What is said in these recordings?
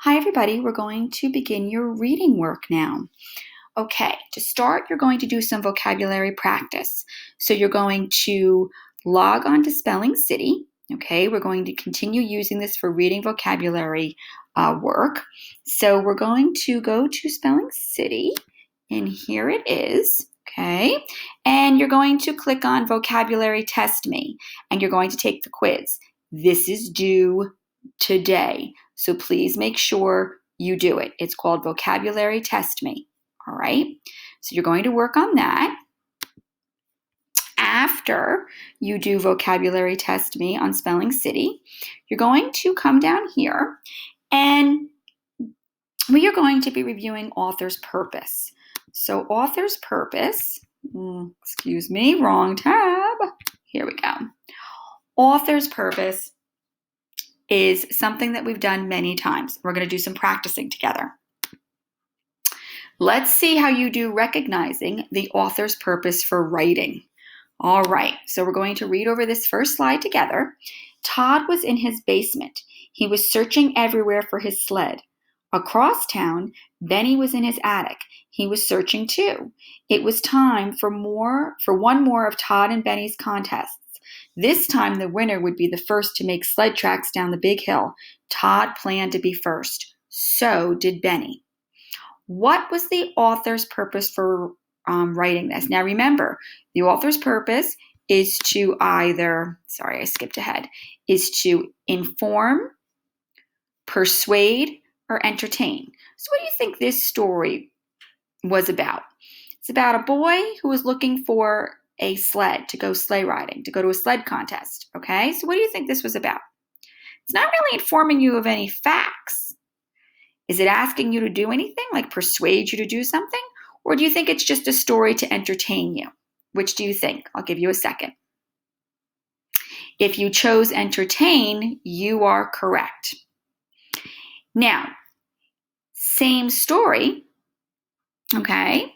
Hi, everybody. We're going to begin your reading work now. Okay, to start, you're going to do some vocabulary practice. So you're going to log on to Spelling City. Okay, we're going to continue using this for reading vocabulary work. So we're going to go to Spelling City, and here it is. Okay, and you're going to click on Vocabulary Test Me, and you're going to take the quiz. This is due today, so please make sure you do it. It's called Vocabulary Test Me. All right, so you're going to work on that. After you do Vocabulary Test Me on Spelling City, you're going to come down here and we are going to be reviewing author's purpose. So author's purpose, excuse me, wrong tab. Here we go. Author's purpose is something that we've done many times. We're going to do some practicing together. Let's see how you do recognizing the author's purpose for writing. All right, so we're going to read over this first slide together. Todd was in his basement. He was searching everywhere for his sled. Across town, Benny was in his attic. He was searching too. It was time for one more of Todd and Benny's contests. This time the winner would be the first to make sled tracks down the big hill. Todd planned to be first. So did Benny. What was the author's purpose for writing this? Now remember, the author's purpose is to is to inform, persuade, or entertain. So what do you think this story was about? It's about a boy who was looking for a sled to go sleigh riding, to go to a sled contest. Okay, so what do you think this was about? It's not really informing you of any facts. Is it asking you to do anything, like persuade you to do something? Or do you think it's just a story to entertain you? Which do you think? I'll give you a second. If you chose entertain, you are correct. Now, same story, okay?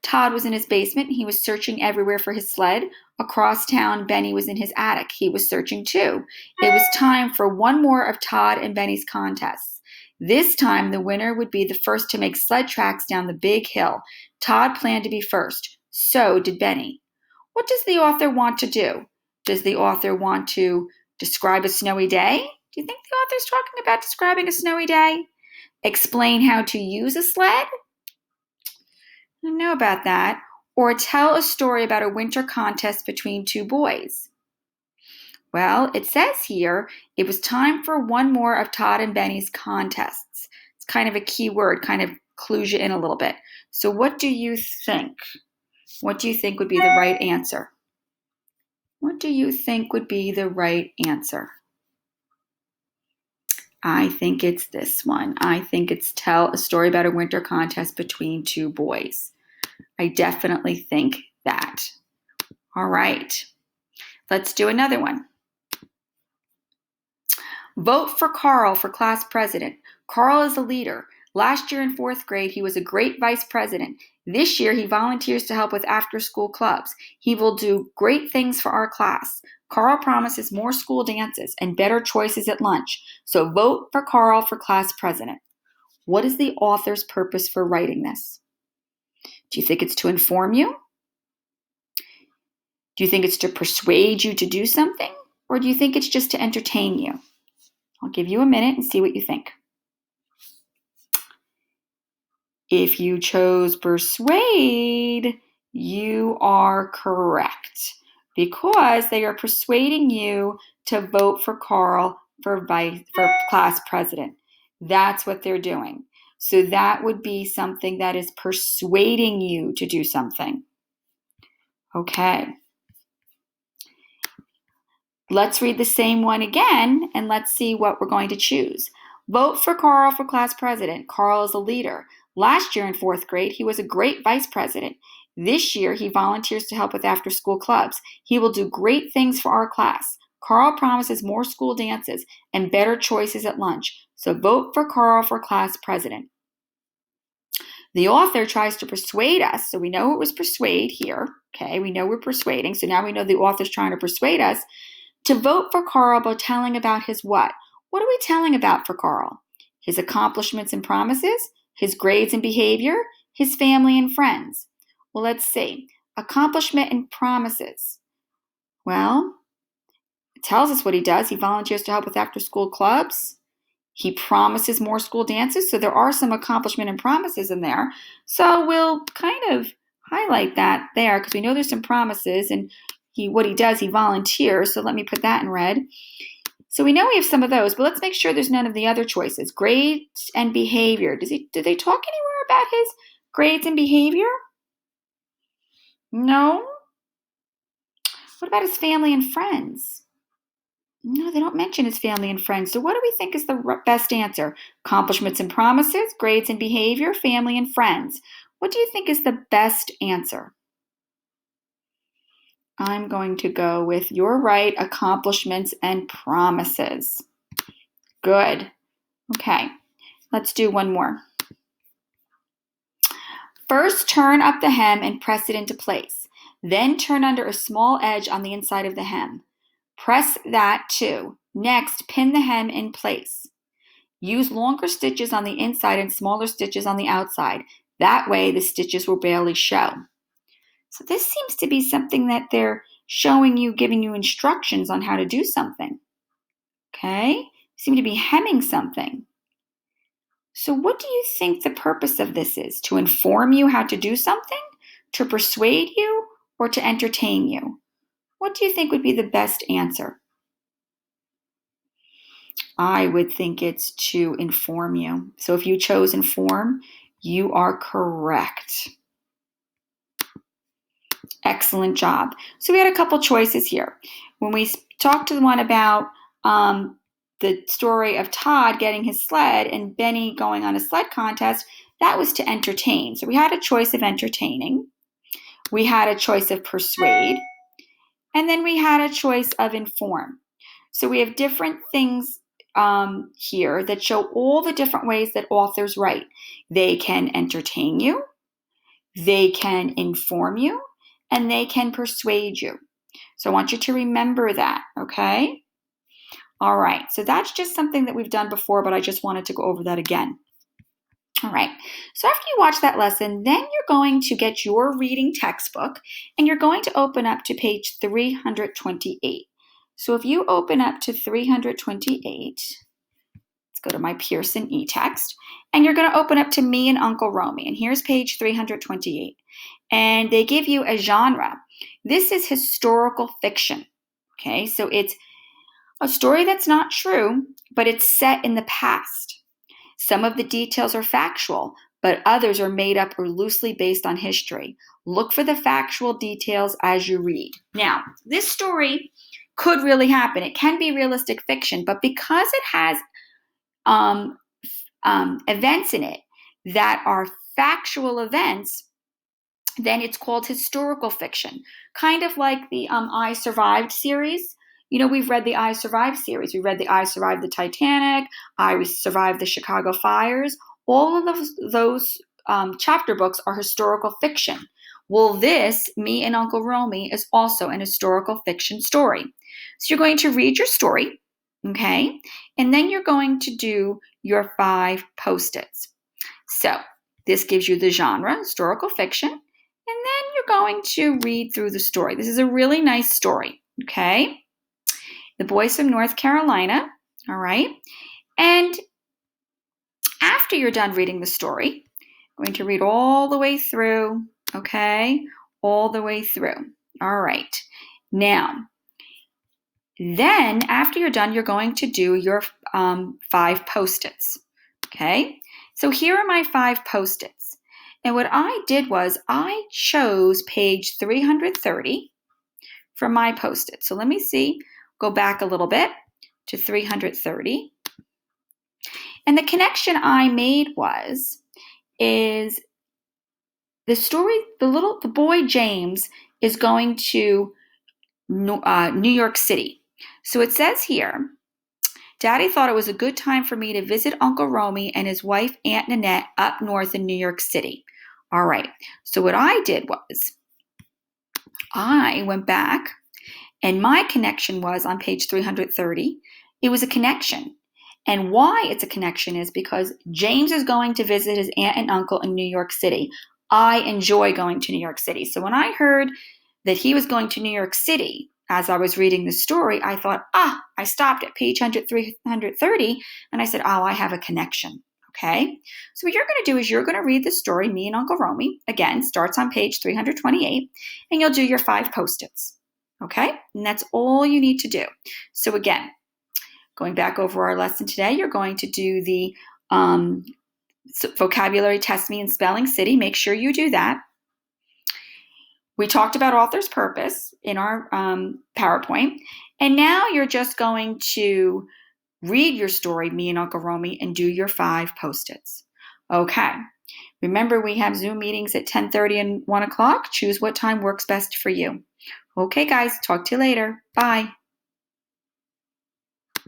Todd was in his basement. He was searching everywhere for his sled. Across town, Benny was in his attic. He was searching too. It was time for one more of Todd and Benny's contests. This time, the winner would be the first to make sled tracks down the big hill. Todd planned to be first. So did Benny. What does the author want to do? Does the author want to describe a snowy day? Do you think the author's talking about describing a snowy day? Explain how to use a sled? I don't know about that. Or tell a story about a winter contest between two boys. Well, it says here, it was time for one more of Todd and Benny's contests. It's kind of a key word, kind of clues you in a little bit. So what do you think? What do you think would be the right answer? What do you think would be the right answer? I think it's this one. I think it's tell a story about a winter contest between two boys. I definitely think that. All right, let's do another one. Vote for Carl for class president. Carl is a leader. Last year in 4th grade, he was a great vice president. This year, he volunteers to help with after-school clubs. He will do great things for our class. Carl promises more school dances and better choices at lunch. So vote for Carl for class president. What is the author's purpose for writing this? Do you think it's to inform you? Do you think it's to persuade you to do something? Or do you think it's just to entertain you? I'll give you a minute and see what you think. If you chose persuade, you are correct because they are persuading you to vote for Carl for class president. That's what they're doing. So that would be something that is persuading you to do something. Okay. Let's read the same one again and let's see what we're going to choose. Vote for Carl for class president. Carl is a leader. Last year in 4th grade, he was a great vice president. This year, he volunteers to help with after-school clubs. He will do great things for our class. Carl promises more school dances and better choices at lunch. So vote for Carl for class president. The author tries to persuade us. So we know it was persuade here. Okay, we know we're persuading. So now we know the author's trying to persuade us to vote for Carl by telling about his what? What are we telling about for Carl? his accomplishments and promises, his grades and behavior, his family and friends. Well, let's see. Accomplishment and promises. Well, it tells us what he does. He volunteers to help with after-school clubs. He promises more school dances, so there are some accomplishment and promises in there. So we'll kind of highlight that there because we know there's some promises, and what he does, he volunteers. So let me put that in red. So we know we have some of those, but let's make sure there's none of the other choices. Grades and behavior. Do they talk anywhere about his grades and behavior? No. What about his family and friends? No, they don't mention his family and friends. So what do we think is the best answer? Accomplishments and promises, grades and behavior, family and friends. What do you think is the best answer? I'm going to go with, you're right, accomplishments and promises. Good. Okay, let's do one more. First, turn up the hem and press it into place. Then turn under a small edge on the inside of the hem. Press that too. Next, pin the hem in place. Use longer stitches on the inside and smaller stitches on the outside. That way, the stitches will barely show. So this seems to be something that they're showing you, giving you instructions on how to do something. Okay? Seem to be hemming something. So what do you think the purpose of this is? To inform you how to do something? To persuade you? Or to entertain you? What do you think would be the best answer? I would think it's to inform you. So if you chose inform, you are correct. Excellent job. So we had a couple choices here. When we talked to the one about the story of Todd getting his sled and Benny going on a sled contest, that was to entertain. So we had a choice of entertaining. We had a choice of persuade. And then we had a choice of inform. So we have different things here that show all the different ways that authors write. They can entertain you, they can inform you, and they can persuade you. So I want you to remember that, okay? All right, so that's just something that we've done before, but I just wanted to go over that again. All right, so after you watch that lesson, then you're going to get your reading textbook, and you're going to open up to page 328. So if you open up to 328, let's go to my Pearson eText, and you're going to open up to Me and Uncle Romy, and here's page 328. And they give you a genre. This is historical fiction, okay? So it's a story that's not true, but it's set in the past. Some of the details are factual, but others are made up or loosely based on history. Look for the factual details as you read. Now, this story could really happen. It can be realistic fiction, but because it has events in it that are factual events, then it's called historical fiction. Kind of like the I Survived series. You know, we've read the I Survived series. We read the I Survived the Titanic, I Survived the Chicago fires. All of those chapter books are historical fiction. Well, this, Me and Uncle Romy, is also an historical fiction story. So you're going to read your story, okay? And then you're going to do your 5 post-its. So this gives you the genre, historical fiction, and then you're going to read through the story. This is a really nice story, okay? The boy's from North Carolina, all right? And after you're done reading the story, I'm going to read all the way through, okay? All the way through. All right. Now, then after you're done, you're going to do your 5 post-its, okay? So here are my 5 post-its. And what I did was I chose page 330 for my post-it. So let me see. Go back a little bit to 330. And the connection I made is the story, the boy James is going to New York City. So it says here, Daddy thought it was a good time for me to visit Uncle Romy and his wife Aunt Nanette up north in New York City. All right, so what I did was I went back and my connection was on page 330. It was a connection. And why it's a connection is because James is going to visit his aunt and uncle in New York City. I enjoy going to New York City. So when I heard that he was going to New York City, as I was reading the story, I thought, I stopped at page 330 and I said, I have a connection. Okay, so what you're going to do is you're going to read the story, Me and Uncle Romy. Again, starts on page 328, and you'll do your 5 post-its. Okay, and that's all you need to do. So again, going back over our lesson today, you're going to do the vocabulary test me in spelling city. Make sure you do that. We talked about author's purpose in our PowerPoint. And now you're just going to read your story, Me and Uncle Romy, and do your 5 post-its. Okay. Remember, we have Zoom meetings at 10:30 and 1 o'clock. Choose what time works best for you. Okay, guys. Talk to you later. Bye.